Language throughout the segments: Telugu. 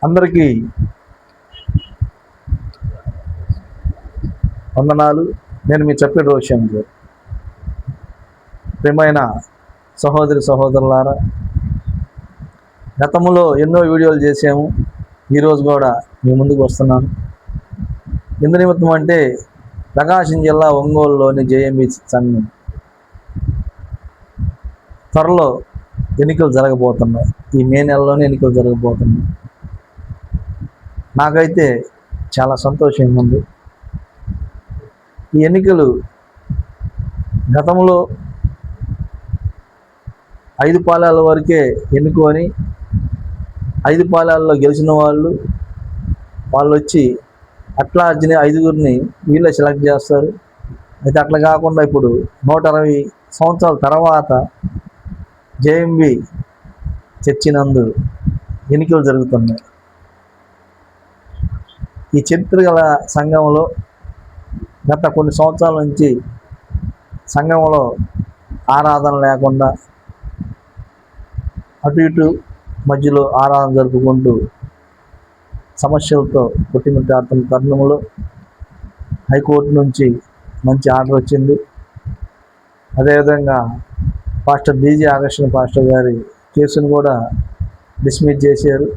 అందరికీ వందనాలు. నేను మీ చెప్పే రోషన్ గారు. ప్రియమైన సహోదరి సహోదరులారా, గతంలో ఎన్నో వీడియోలు చేసాము. ఈరోజు కూడా మీ ముందుకు వస్తున్నాను. ఎందు నిమిత్తం అంటే ప్రకాశం జిల్లా ఒంగోలులోని జేఎంబి సంఘం త్వరలో ఎన్నికలు జరగబోతున్నాయి. ఈ మే నెలలోనే ఎన్నికలు జరగబోతున్నాయి. నాకైతే చాలా సంతోషంగా ఉంది. ఈ ఎన్నికలు గతంలో 5 పాలాల వరకే ఎన్నుకొని 5 పాలాల్లో గెలిచిన వాళ్ళు వచ్చి అట్లా 5గురిని వీళ్ళే సెలెక్ట్ చేస్తారు. అయితే అట్లా కాకుండా ఇప్పుడు 160 సంవత్సరాల తర్వాత జేఎంబి చర్చి నందు ఎన్నికలు జరుగుతున్నాయి. ఈ చరిత్ర గల సంఘంలో గత కొన్ని సంవత్సరాల నుంచి సంఘంలో ఆరాధన లేకుండా అటు ఇటు మధ్యలో ఆరాధన జరుపుకుంటూ సమస్యలతో కొట్టిమిట్టాడుతున్న తరుణంలో హైకోర్టు నుంచి మంచి ఆర్డర్ వచ్చింది. అదేవిధంగా పాస్టర్ డీజే ఆగస్టిన్ పాస్టర్ గారి కేసును కూడా డిస్మిస్ చేశారు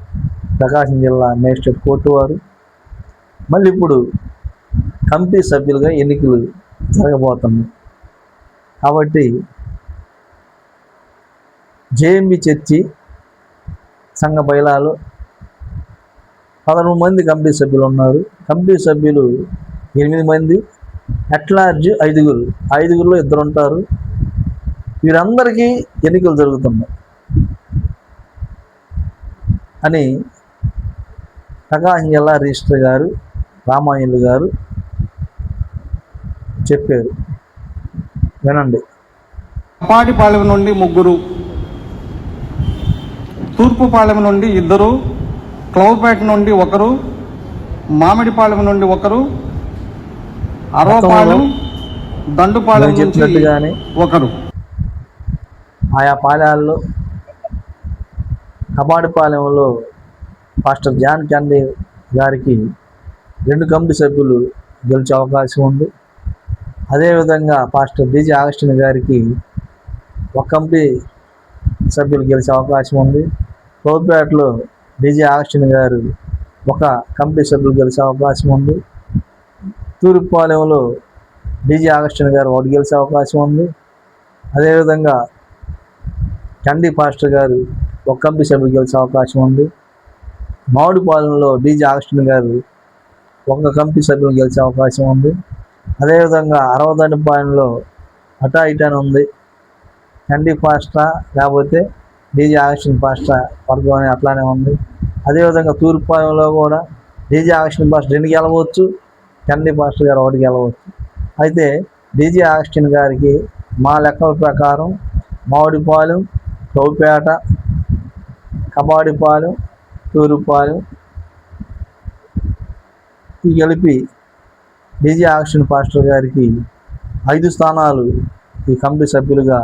ప్రకాశం జిల్లా మేజిస్ట్రేట్ కోర్టు వారు. మళ్ళీ ఇప్పుడు కమిటీ సభ్యులుగా ఎన్నికలు జరగబోతున్నాయి. కాబట్టి జేఎంబి చర్చి సంఘ బయలాలో 11 మంది కమిటీ సభ్యులు ఉన్నారు. కమిటీ సభ్యులు 8 మంది, అట్లార్జ్ 5గురు. 5గురులో 2 ఉంటారు. వీరందరికీ ఎన్నికలు జరుగుతున్నాయి అని ప్రకాశం జిల్లా రిజిస్టర్ గారు రామాయణులు గారు చెప్పారు. వినండి. అపాటిపాలెం నుండి 3, తూర్పుపాలెం నుండి 2, క్లౌపేట నుండి 1, మామిడిపాలెం నుండి 1, అరవపాలెం దండుపాలెం నుంచి 1. ఆయా పాలెల్లో కబాడిపాలెంలో పాస్టర్ జాన్ చందీ గారికి 2 కమిటీ సభ్యులు గెలిచే అవకాశం ఉంది. అదేవిధంగా పాస్టర్ డీజే ఆగస్టిన్ గారికి 1 కమిటీ సభ్యులు గెలిచే అవకాశం ఉంది. కోపేటలో డీజే ఆగస్టిన్ గారు 1 కమిటీ సభ్యులు గెలిచే అవకాశం ఉంది. తూర్పుపాలెంలో డీజే ఆగస్టిన్ గారు 1 గెలిచే అవకాశం ఉంది. అదేవిధంగా చండీ పాస్టర్ గారు 1 కమిటీ సభ్యులు గెలిచే అవకాశం ఉంది. మామిడిపాలెంలో డీజే ఆగస్టిన్ గారు 1 కమిటీ సభ్యులు గెలిచే అవకాశం ఉంది. అదేవిధంగా అరవదండిపాలెంలో అటా ఇటాన్ ఉంది. చండీ పాస్టర్ లేకపోతే డీజే ఆగస్టిన్ పాస్టర్ వర్గం అని అట్లానే ఉంది. అదేవిధంగా తూర్పుపాలెంలో కూడా డీజే ఆగస్టిన్ పాస్టర్ 2 గెలవచ్చు, చండీ పాస్టర్ గారు 1 గెలవచ్చు. అయితే డీజే ఆగస్టిన్ గారికి మా లెక్కల ప్రకారం మామిడిపాలెం, కౌపేట, కబాడిపాలెం, తూర్పుపాలెం ఈ కలిపి డీజే ఆగస్టిన్ పాస్టర్ గారికి 5 స్థానాలు ఈ కమిటీ సభ్యులుగా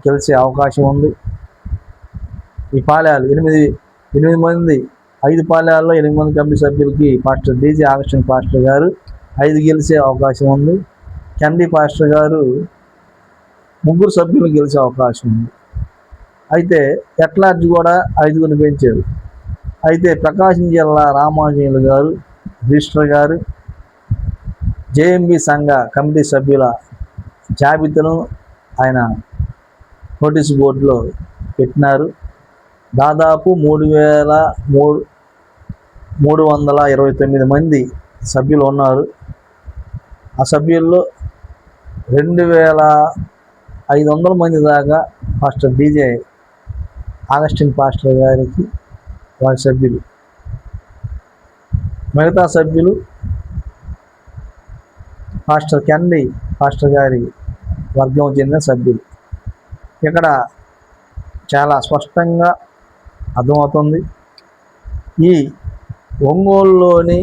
గెలిచే అవకాశం ఉంది. ఈ పాలెలు 8 మంది, 5 పాలెల్లో 8 మంది కమిటీ సభ్యులకి పాస్టర్ డీజే ఆగస్టిన్ పాస్టర్ గారు 5 గెలిచే అవకాశం ఉంది. చండీ పాస్టర్ గారు 3 సభ్యులు గెలిచే అవకాశం ఉంది. అయితే ఎట్లార్జ్ కూడా 5గురిని పెంచారు. అయితే ప్రకాశం జిల్లా రామాంజనేయులు గారు రిజిస్టర్ గారు జేఎంబి సంఘ కమిటీ సభ్యుల జాబితాను ఆయన నోటీసు బోర్డులో పెట్టినారు. దాదాపు 3,329 మంది సభ్యులు ఉన్నారు. ఆ సభ్యుల్లో 2,500 మంది దాకా పాస్టర్ డీజే ఆగస్టిన్ పాస్టర్ గారికి వారి సభ్యులు. మిగతా సభ్యులు పాస్టర్ చండీ పాస్టర్ గారి వర్గం చెందిన సభ్యులు. ఇక్కడ చాలా స్పష్టంగా అర్థమవుతుంది. ఈ ఒంగోలులోని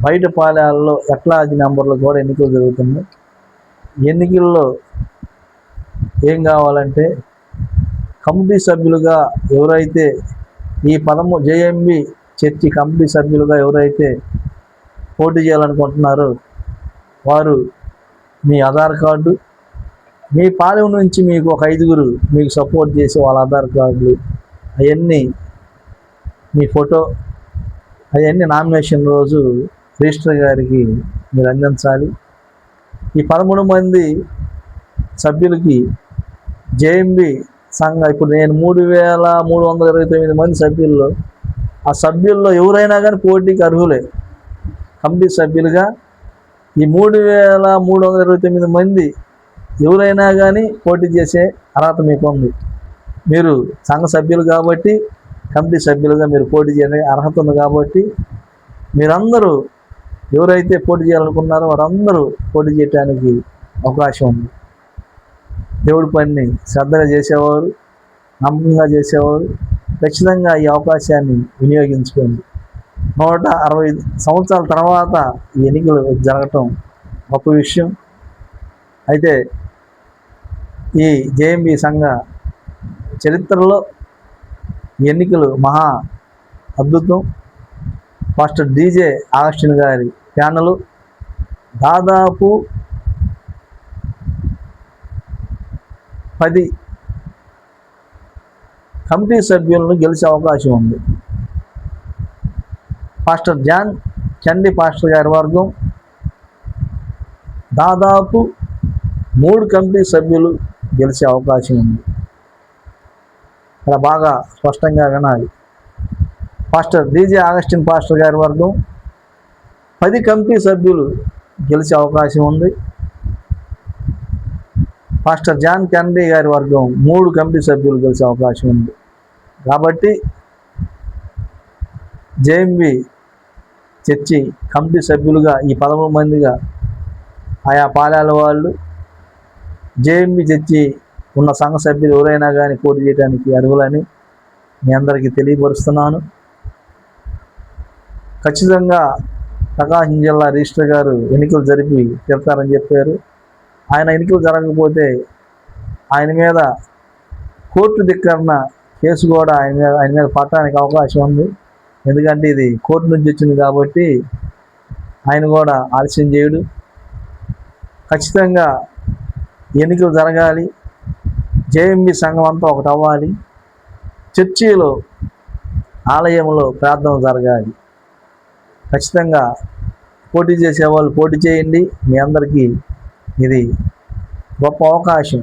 బయట పాలెల్లో ఎట్లార్జ్ నెంబర్లు కూడా ఎన్నికలు జరుగుతున్నాయి. ఎన్నికల్లో ఏం కావాలంటే కమిటీ సభ్యులుగా ఎవరైతే ఈ జేఎంబి చర్చి కమిటీ సభ్యులుగా ఎవరైతే పోటీ చేయాలనుకుంటున్నారో వారు మీ ఆధార్ కార్డు, మీ పాలెం నుంచి మీకు ఒక 5గురు మీకు సపోర్ట్ చేసే వాళ్ళ ఆధార్ కార్డులు అవన్నీ, మీ ఫోటో అవన్నీ నామినేషన్ రోజు రిజిస్టర్ గారికి మీరు అందించాలి. ఈ 13 మంది సభ్యులకి జేఎంబి సంఘం, ఇప్పుడు నేను 3,329 మంది సభ్యుల్లో, ఆ సభ్యుల్లో ఎవరైనా కానీ పోటీకి అర్హులే. కమిటీ సభ్యులుగా ఈ 3,329 మంది ఎవరైనా కానీ పోటీ చేసే అర్హత మీకు ఉంది. మీరు సంఘ సభ్యులు కాబట్టి, కమిటీ సభ్యులుగా మీరు పోటీ చేసే అర్హత ఉంది కాబట్టి మీరందరూ ఎవరైతే పోటీ చేయాలనుకున్నారో వారందరూ పోటీ చేయడానికి అవకాశం ఉంది. దేవుడి పనిని శ్రద్ధగా చేసేవారు, నమ్మకంగా చేసేవారు ఖచ్చితంగా ఈ అవకాశాన్ని వినియోగించుకోండి. 160 సంవత్సరాల తర్వాత ఈ ఎన్నికలు జరగటం గొప్ప విషయం. అయితే ఈ జేఎంబి సంఘ చరిత్రలో ఎన్నికలు మహా అద్భుతం. పాస్టర్ DJ ఆగస్టిన్ గారి ప్యానలు దాదాపు 10 కమిటీ సభ్యులను గెలిచే అవకాశం ఉంది. పాస్టర్ జాన్ చండి పాస్టర్ గారి వర్గం దాదాపు 3 కమిటీ సభ్యులు గెలిచే అవకాశం ఉంది. ఇక్కడ బాగా స్పష్టంగా వినాలి. పాస్టర్ DJ ఆగస్టిన్ పాస్టర్ గారి వర్గం 10 కమిటీ సభ్యులు గెలిచే అవకాశం ఉంది. పాస్టర్ జాన్ కెన్నడీ గారి వర్గం 3 కమిటీ సభ్యులు గెలిచే అవకాశం ఉంది. కాబట్టి జేఎంబి చర్చి కమిటీ సభ్యులుగా ఈ 13 మందిగా ఆయా పాలెల వాళ్ళు, జేఎంబి చర్చి ఉన్న సంఘ సభ్యులు ఎవరైనా కానీ పోటీ చేయడానికి అర్హులని మీ అందరికీ తెలియపరుస్తున్నాను. ఖచ్చితంగా ప్రకాశం జిల్లా రిజిస్టర్ గారు ఎన్నికలు జరిపి చెప్తారని చెప్పారు. ఆయన ఎన్నికలు జరగకపోతే ఆయన మీద కోర్టు ధిక్కరణ కేసు కూడా ఆయన మీద పట్టడానికి అవకాశం ఉంది. ఎందుకంటే ఇది కోర్టు నుంచి వచ్చింది కాబట్టి ఆయన కూడా ఆలస్యం చేయడు. ఖచ్చితంగా ఎన్నికలు జరగాలి. జేఎంబి సంఘం అంతా ఒకటి అవ్వాలి. చర్చిలో, ఆలయంలో ప్రార్థన జరగాలి. ఖచ్చితంగా పోటీ చేసేవాళ్ళు పోటీ చేయండి. మీ అందరికీ ఇది గొప్ప అవకాశం.